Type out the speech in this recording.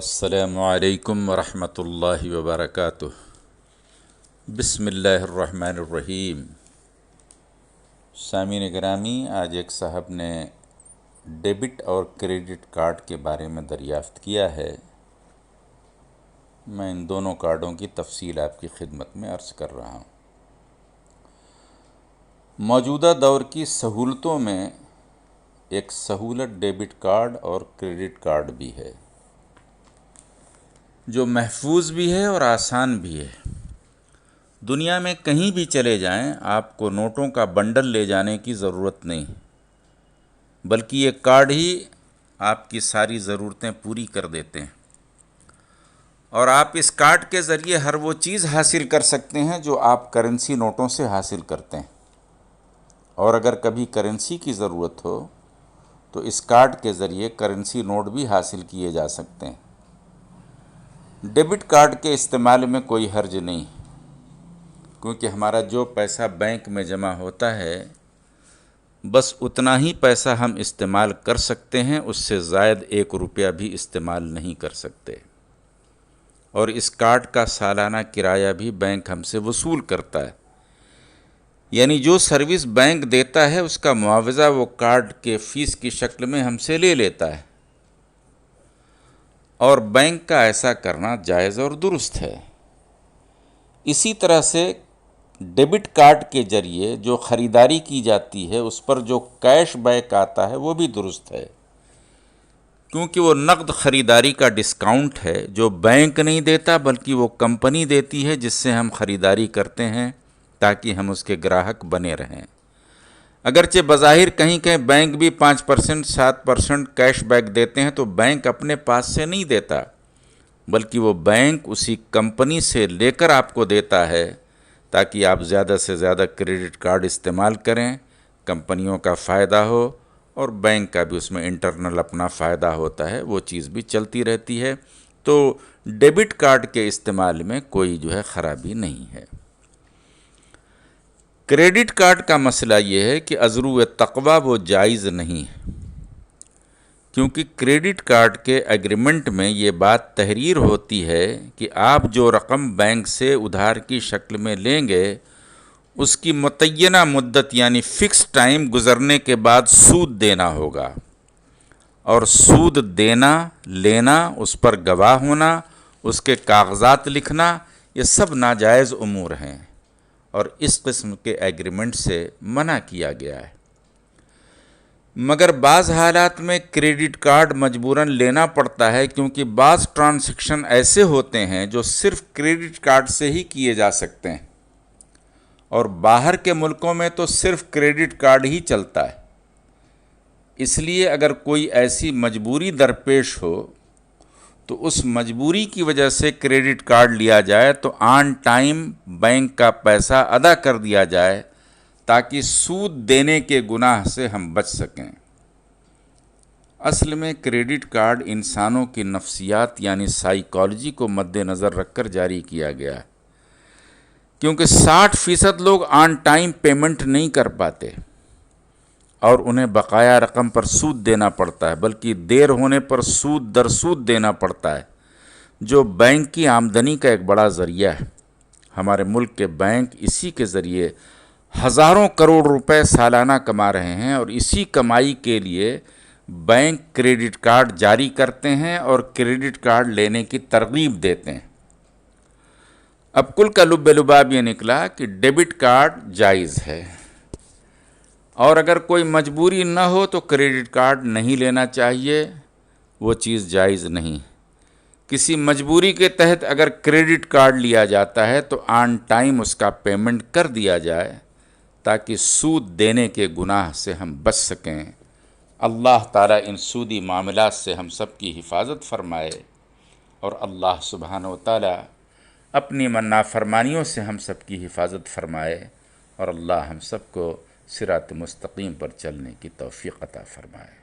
السلام علیکم ورحمۃ اللہ وبرکاتہ۔ بسم اللہ الرحمن الرحیم۔ سامعین گرامی، آج ایک صاحب نے ڈیبٹ اور کریڈٹ کارڈ کے بارے میں دریافت کیا ہے۔ میں ان دونوں کارڈوں کی تفصیل آپ کی خدمت میں عرض کر رہا ہوں۔ موجودہ دور کی سہولتوں میں ایک سہولت ڈیبٹ کارڈ اور کریڈٹ کارڈ بھی ہے، جو محفوظ بھی ہے اور آسان بھی ہے۔ دنیا میں کہیں بھی چلے جائیں، آپ کو نوٹوں کا بنڈل لے جانے کی ضرورت نہیں، بلکہ یہ کارڈ ہی آپ کی ساری ضرورتیں پوری کر دیتے ہیں، اور آپ اس کارڈ کے ذریعے ہر وہ چیز حاصل کر سکتے ہیں جو آپ کرنسی نوٹوں سے حاصل کرتے ہیں، اور اگر کبھی کرنسی کی ضرورت ہو تو اس کارڈ کے ذریعے کرنسی نوٹ بھی حاصل کیے جا سکتے ہیں۔ ڈیبٹ کارڈ کے استعمال میں کوئی حرج نہیں، کیونکہ ہمارا جو پیسہ بینک میں جمع ہوتا ہے بس اتنا ہی پیسہ ہم استعمال کر سکتے ہیں، اس سے زائد 1 روپیہ بھی استعمال نہیں کر سکتے، اور اس کارڈ کا سالانہ کرایہ بھی بینک ہم سے وصول کرتا ہے، یعنی جو سروس بینک دیتا ہے اس کا معاوضہ وہ کارڈ کے فیس کی شکل میں ہم سے لے لیتا ہے، اور بینک کا ایسا کرنا جائز اور درست ہے۔ اسی طرح سے ڈیبٹ کارڈ کے ذریعے جو خریداری کی جاتی ہے اس پر جو کیش بیک آتا ہے وہ بھی درست ہے، کیونکہ وہ نقد خریداری کا ڈسکاؤنٹ ہے جو بینک نہیں دیتا بلکہ وہ کمپنی دیتی ہے جس سے ہم خریداری کرتے ہیں تاکہ ہم اس کے گراہک بنے رہیں۔ اگرچہ بظاہر کہیں کہیں بینک بھی 5%، 7% کیش بیک دیتے ہیں، تو بینک اپنے پاس سے نہیں دیتا بلکہ وہ بینک اسی کمپنی سے لے کر آپ کو دیتا ہے تاکہ آپ زیادہ سے زیادہ کریڈٹ کارڈ استعمال کریں، کمپنیوں کا فائدہ ہو اور بینک کا بھی اس میں انٹرنل اپنا فائدہ ہوتا ہے، وہ چیز بھی چلتی رہتی ہے۔ تو ڈیبٹ کارڈ کے استعمال میں کوئی خرابی نہیں ہے۔ کریڈٹ کارڈ کا مسئلہ یہ ہے کہ ازرو تقویٰ وہ جائز نہیں ہے، کیونکہ کریڈٹ کارڈ کے ایگریمنٹ میں یہ بات تحریر ہوتی ہے کہ آپ جو رقم بینک سے ادھار کی شکل میں لیں گے اس کی متعینہ مدت یعنی فکس ٹائم گزرنے کے بعد سود دینا ہوگا، اور سود دینا، لینا، اس پر گواہ ہونا، اس کے کاغذات لکھنا، یہ سب ناجائز امور ہیں اور اس قسم کے ایگریمنٹ سے منع کیا گیا ہے۔ مگر بعض حالات میں کریڈٹ کارڈ مجبوراً لینا پڑتا ہے، کیونکہ بعض ٹرانزیکشن ایسے ہوتے ہیں جو صرف کریڈٹ کارڈ سے ہی کیے جا سکتے ہیں، اور باہر کے ملکوں میں تو صرف کریڈٹ کارڈ ہی چلتا ہے۔ اس لیے اگر کوئی ایسی مجبوری درپیش ہو تو اس مجبوری کی وجہ سے کریڈٹ کارڈ لیا جائے تو آن ٹائم بینک کا پیسہ ادا کر دیا جائے تاکہ سود دینے کے گناہ سے ہم بچ سکیں۔ اصل میں کریڈٹ کارڈ انسانوں کی نفسیات یعنی سائیکالوجی کو مد نظر رکھ کر جاری کیا گیا ہے، کیونکہ 60% لوگ آن ٹائم پیمنٹ نہیں کر پاتے اور انہیں بقایا رقم پر سود دینا پڑتا ہے، بلکہ دیر ہونے پر سود در سود دینا پڑتا ہے، جو بینک کی آمدنی کا ایک بڑا ذریعہ ہے۔ ہمارے ملک کے بینک اسی کے ذریعے ہزاروں کروڑ روپے سالانہ کما رہے ہیں، اور اسی کمائی کے لیے بینک کریڈٹ کارڈ جاری کرتے ہیں اور کریڈٹ کارڈ لینے کی ترغیب دیتے ہیں۔ اب کل کا لب لباب یہ نکلا کہ ڈیبٹ کارڈ جائز ہے، اور اگر کوئی مجبوری نہ ہو تو کریڈٹ کارڈ نہیں لینا چاہیے، وہ چیز جائز نہیں۔ کسی مجبوری کے تحت اگر کریڈٹ کارڈ لیا جاتا ہے تو آن ٹائم اس کا پیمنٹ کر دیا جائے تاکہ سود دینے کے گناہ سے ہم بچ سکیں۔ اللہ تعالیٰ ان سودی معاملات سے ہم سب کی حفاظت فرمائے، اور اللہ سبحانہ و تعالیٰ اپنی نافرمانیوں سے ہم سب کی حفاظت فرمائے، اور اللہ ہم سب کو صراط مستقیم پر چلنے کی توفیق عطا فرمائے۔